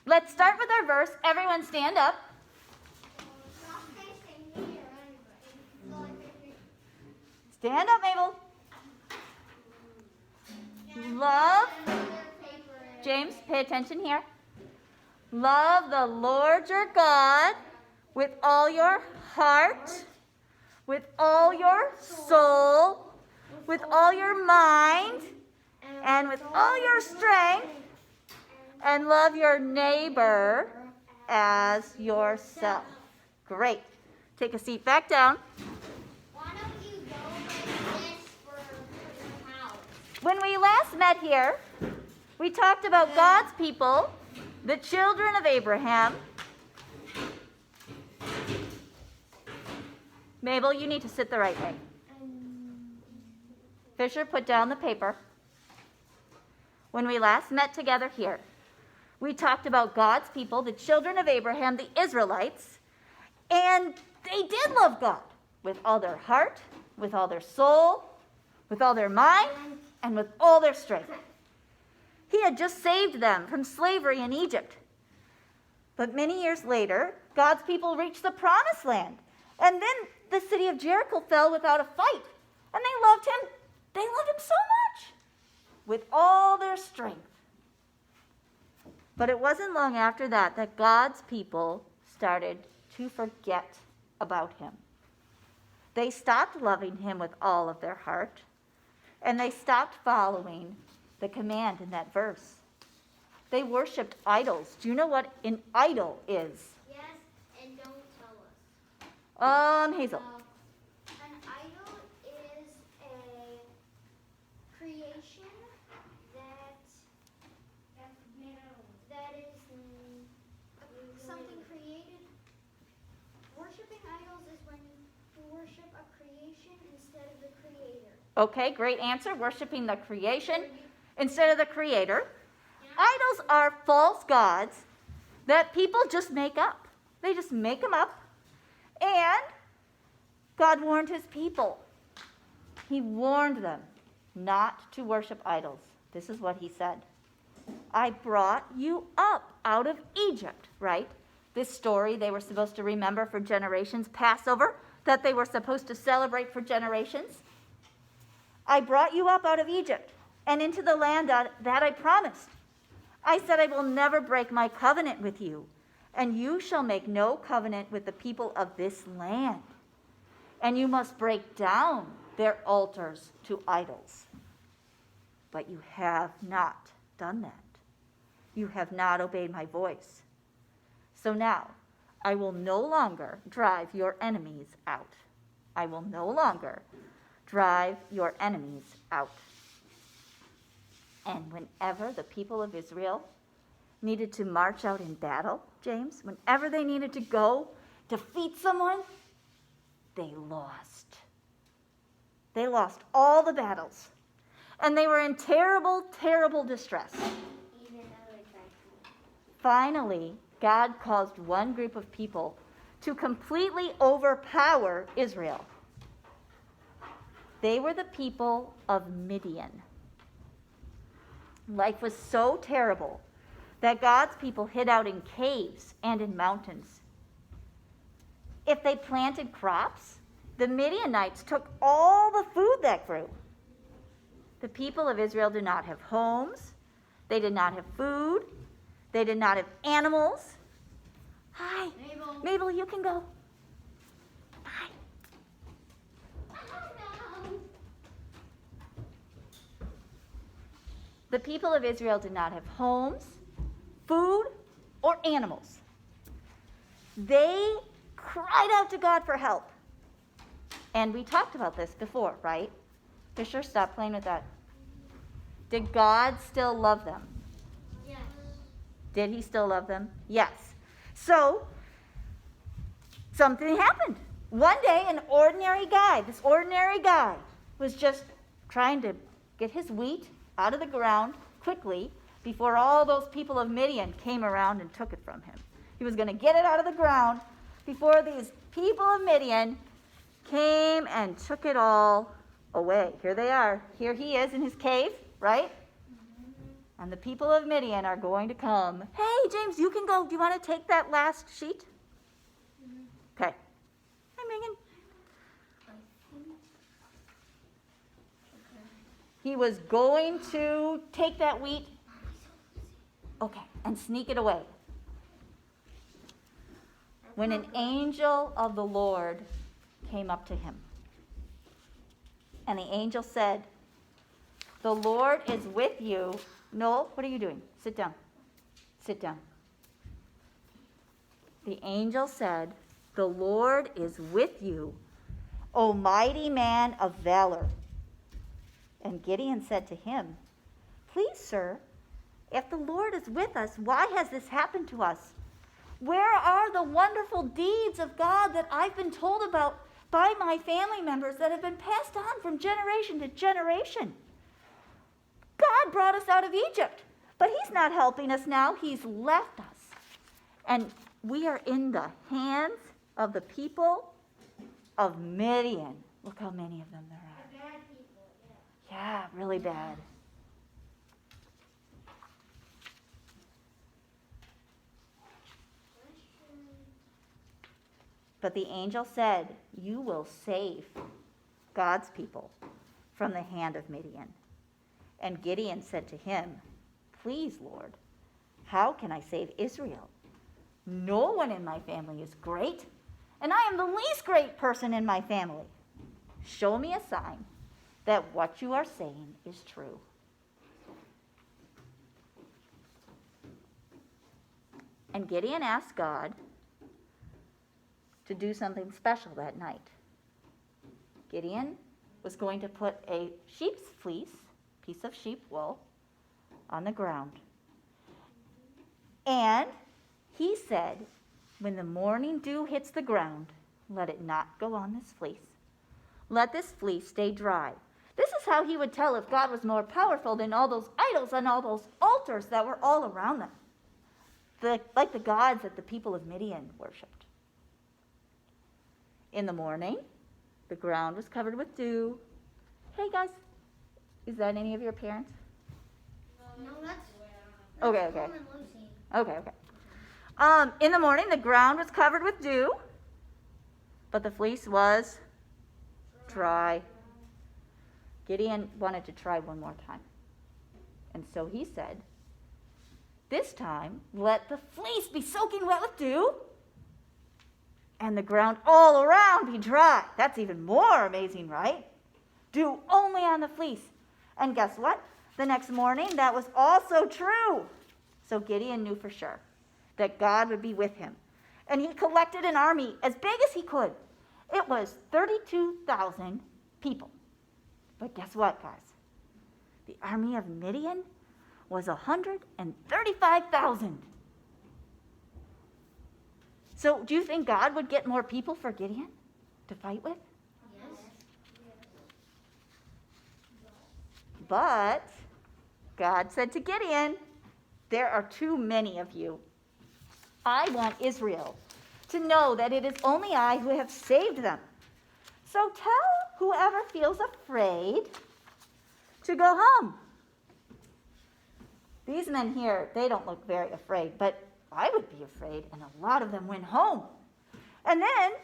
Let's start with our verse. Everyone stand up. Stand up, Mabel. Love. James, pay attention here. Love the Lord your God with all your heart, with all your soul, with all your mind, and with all your strength, and love your neighbor as yourself. Great. Take a seat back down. Why don't you go like this for your house? When we last met here, we talked about God's people, the children of Abraham. Mabel, you need to sit the right way. Fisher, put down the paper. When we last met together here, we talked about God's people, the children of Abraham, the Israelites, and they did love God with all their heart, with all their soul, with all their mind, and with all their strength. He had just saved them from slavery in Egypt. But many years later, God's people reached the promised land. And then the city of Jericho fell without a fight. And they loved him. They loved him so much with all their strength. But it wasn't long after that that God's people started to forget about him. They stopped loving him with all of their heart. And they stopped following the command in that verse. They worshiped idols. Do you know what an idol is? Yes, and don't tell us. Hazel. An idol is a creation that is something created. Worshiping idols is when you worship a creation instead of the creator. Okay, great answer. Worshiping the creation instead of the creator. Idols are false gods that people just make up. They just make them up. And God warned his people. He warned them not to worship idols. This is what he said. I brought you up out of Egypt, right? This story they were supposed to remember for generations. Passover, that they were supposed to celebrate for generations. I brought you up out of Egypt and into the land that I promised. I said I will never break my covenant with you, and you shall make no covenant with the people of this land. And you must break down their altars to idols. But you have not done that. You have not obeyed my voice. So now I will no longer drive your enemies out. I will no longer drive your enemies out. And whenever the people of Israel needed to march out in battle, James, whenever they needed to go defeat someone, they lost. They lost all the battles. And they were in terrible, terrible distress. Even though they tried to. Finally, God caused one group of people to completely overpower Israel. They were the people of Midian. Life was so terrible that God's people hid out in caves and in mountains. If they planted crops, the Midianites took all the food that grew. The people of Israel did not have homes. They did not have food. They did not have animals. Hi. Mabel, you can go. Bye. The people of Israel did not have homes, food, or animals. They cried out to God for help. And we talked about this before, right? Fisher, stop playing with that. Did God still love them? Yes. Did he still love them? Yes. So, something happened. One day, this ordinary guy, was just trying to get his wheat out of the ground quickly before all those people of Midian came around and took it from him. He was going to get it out of the ground before these people of Midian came and took it all away. Here they are. Here he is in his cave, right? And the people of Midian are going to come. Hey, James, you can go. Do you want to take that last sheet? Okay. Hi, Megan. He was going to take that wheat, okay, and sneak it away. When an angel of the Lord came up to him. And the angel said, "The Lord is with you." Noel, what are you doing? Sit down. Sit down. The angel said, "The Lord is with you, O mighty man of valor." And Gideon said to him, "Please, sir, if the Lord is with us, why has this happened to us? Where are the wonderful deeds of God that I've been told about by my family members that have been passed on from generation to generation? God brought us out of Egypt, but he's not helping us now. He's left us. And we are in the hands of the people of Midian." Look how many of them there are. Bad people, Yeah, really bad. But the angel said, "You will save God's people from the hand of Midian." And Gideon said to him, "Please, Lord, how can I save Israel? No one in my family is great, and I am the least great person in my family. Show me a sign that what you are saying is true." And Gideon asked God to do something special that night. Gideon was going to put a sheep's fleece, piece of sheep wool, on the ground. And he said, "When the morning dew hits the ground, let it not go on this fleece. Let this fleece stay dry." This is how he would tell if God was more powerful than all those idols and all those altars that were all around them, like the gods that the people of Midian worshipped. In the morning, the ground was covered with dew. Hey, guys, is that any of your parents? No, that's Okay. Mom and Lucy. Okay. In the morning, the ground was covered with dew, but the fleece was dry. Gideon wanted to try one more time. And so he said, "This time, let the fleece be soaking wet with dew, and the ground all around be dry." That's even more amazing, right? Dew only on the fleece. And guess what? The next morning, that was also true. So Gideon knew for sure that God would be with him. And he collected an army as big as he could. It was 32,000 people. But guess what, guys? The army of Midian was 135,000. So do you think God would get more people for Gideon to fight with? Yes. But God said to Gideon, "There are too many of you. I want Israel to know that it is only I who have saved them. So tell whoever feels afraid to go home." These men here, they don't look very afraid, but I would be afraid, and a lot of them went home. And then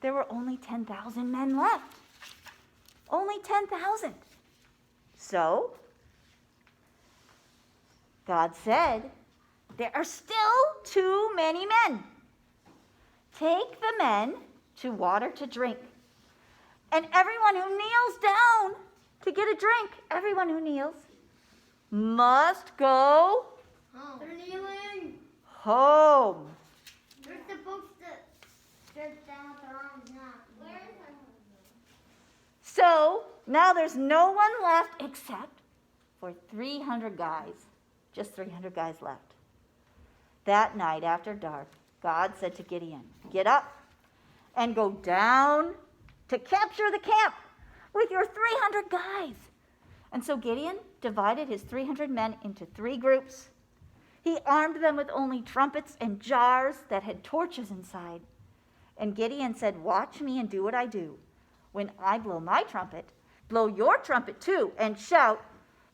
there were only 10,000 men left. Only 10,000. So God said, "There are still too many men. Take the men to water to drink. And everyone who kneels down to get a drink, everyone who kneels, must go They're kneeling. home." They're supposed to stretch down with their arms now. Where is my home? So now there's no one left except for 300 guys. Just 300 guys left. That night after dark, God said to Gideon, "Get up and go down to capture the camp with your 300 guys." And so Gideon divided his 300 men into 3 groups. He armed them with only trumpets and jars that had torches inside. And Gideon said, "Watch me and do what I do. When I blow my trumpet, blow your trumpet too, and shout,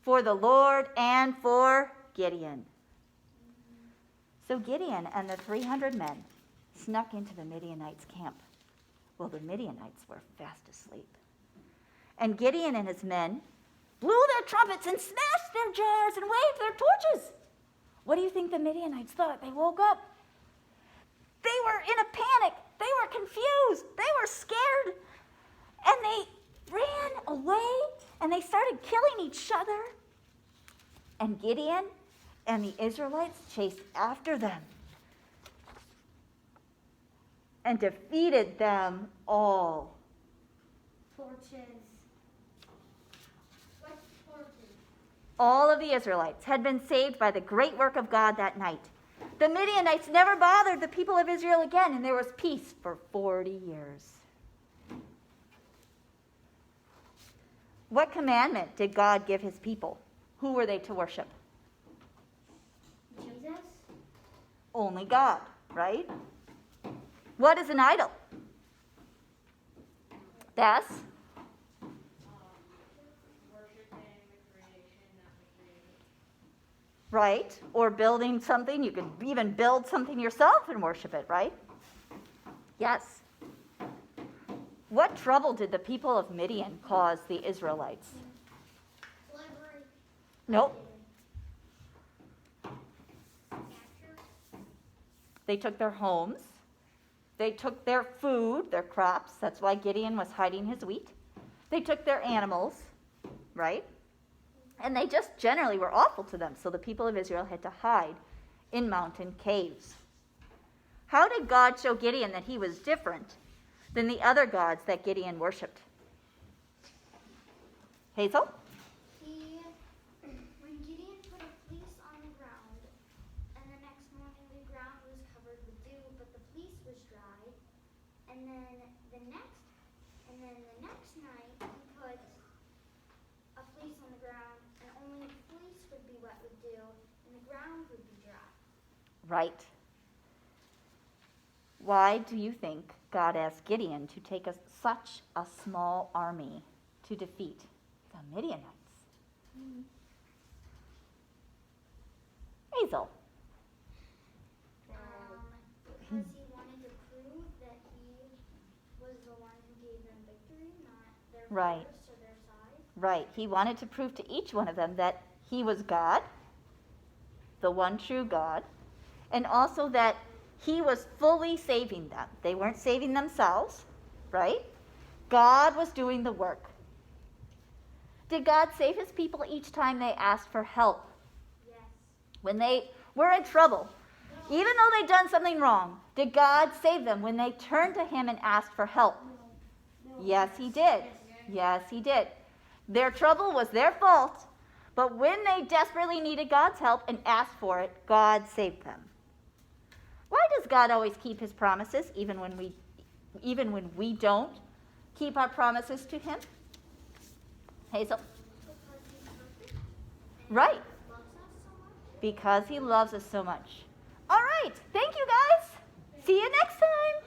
for the Lord and for Gideon. So Gideon and the 300 men snuck into the Midianites' camp. Well, the Midianites were fast asleep. And Gideon and his men blew their trumpets and smashed their jars and waved their torches. What do you think the Midianites thought? They woke up. They were in a panic. They were confused. They were scared. And they ran away and they started killing each other. And Gideon and the Israelites chased after them and defeated them all. Torches. What torches? All of the Israelites had been saved by the great work of God that night. The Midianites never bothered the people of Israel again, and there was peace for 40 years. What commandment did God give his people? Who were they to worship? Jesus? Only God, right? What is an idol? That's Worshiping the creation that was created. right. Or building something. You can even build something yourself and worship it, right? Yes. What trouble did the people of Midian cause the Israelites? Slavery. Nope. Capture. They took their homes. They took their food, their crops. That's why Gideon was hiding his wheat. They took their animals, right? And they just generally were awful to them. So the people of Israel had to hide in mountain caves. How did God show Gideon that he was different than the other gods that Gideon worshipped? Hazel? When Gideon put a fleece on the ground, and the next morning the ground was covered with dew, but the fleece was dry, and then the next night he put a fleece on the ground, and only the fleece would be wet with dew, and the ground would be dry. Right. Why do you think God asked Gideon to take such a small army to defeat the Midianites? Hazel. Because he wanted to prove that he was the one who gave them victory, not their Right. force or their size. Right. He wanted to prove to each one of them that he was God, the one true God, and also that he was fully saving them. They weren't saving themselves, right? God was doing the work. Did God save his people each time they asked for help? Yes. When they were in trouble, even though they'd done something wrong, did God save them when they turned to him and asked for help? Yes, he did. Yes, he did. Their trouble was their fault, but when they desperately needed God's help and asked for it, God saved them. Why does God always keep his promises even when we don't keep our promises to him? Hazel? Because he's perfect. And Right. he loves us so much. Because he loves us so much. All right. Thank you, guys. See you next time.